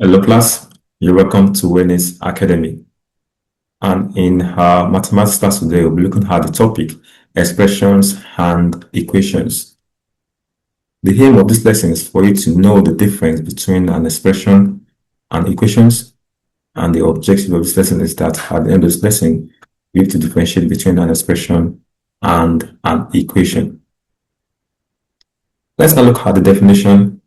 Hello class, you're welcome to Wanies Academy. And in our mathematics class today, we'll be looking at the topic expressions and equations. The aim of this lesson is for you to know the difference between an expression and equations. And the objective of this lesson is that at the end of this lesson, you have to differentiate between an expression and an equation. Let's now look at the definition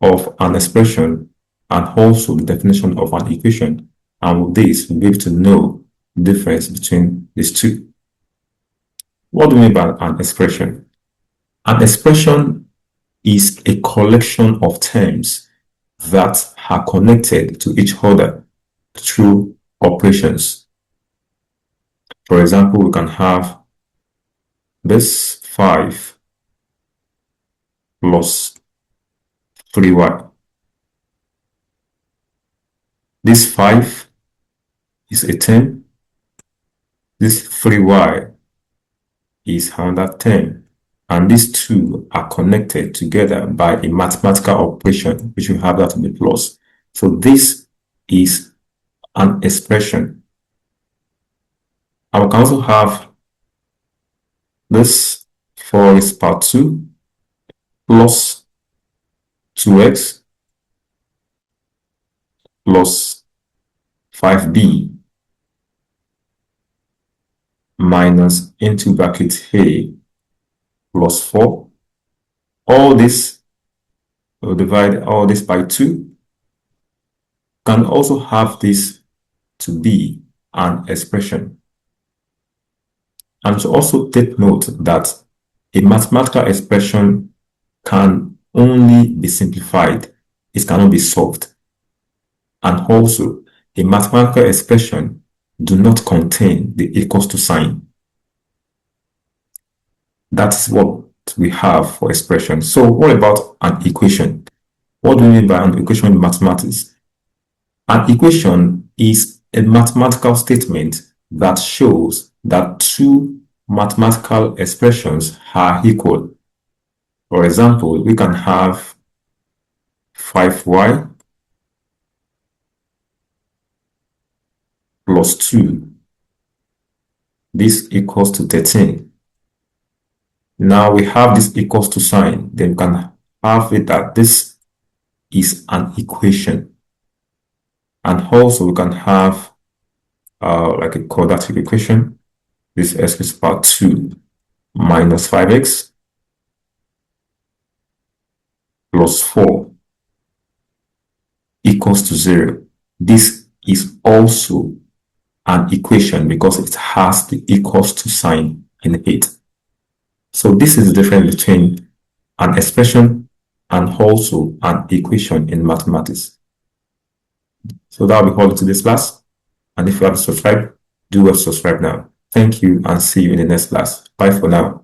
of an expression and also the definition of an equation. And with this, we'll be able to know the difference between these two. What do we mean by an expression? An expression is a collection of terms that are connected to each other through operations. For example, we can have this 5 plus 3y. This 5 is a term. This 3y is another term. And these two are connected together by a mathematical operation, which we have that to be plus. So this is an expression. And we can also have this 4 is power 2 plus 2x plus 5b minus into bracket a plus 4. All this, we'll divide all this by 2. Can also have this to be an expression. And to also take note that a mathematical expression can only be simplified. It cannot be solved. And also, a mathematical expression do not contain the equals to sign. That's what we have for expression. So what about an equation? What do we mean by an equation in mathematics? An equation is a mathematical statement that shows that two mathematical expressions are equal. For example, we can have 5y plus 2. This equals to 13. Now we have this equals to sign. Then we can have it that this is an equation. And also we can have like a quadratic equation. This x is power 2 minus 5x plus 4 equals to 0. This is also an equation because it has the equals to sign in it. So this is the difference between an expression and also an equation in mathematics. So that will be all to this class. And if you haven't subscribed, do well to subscribe now. Thank you and see you in the next class. Bye for now.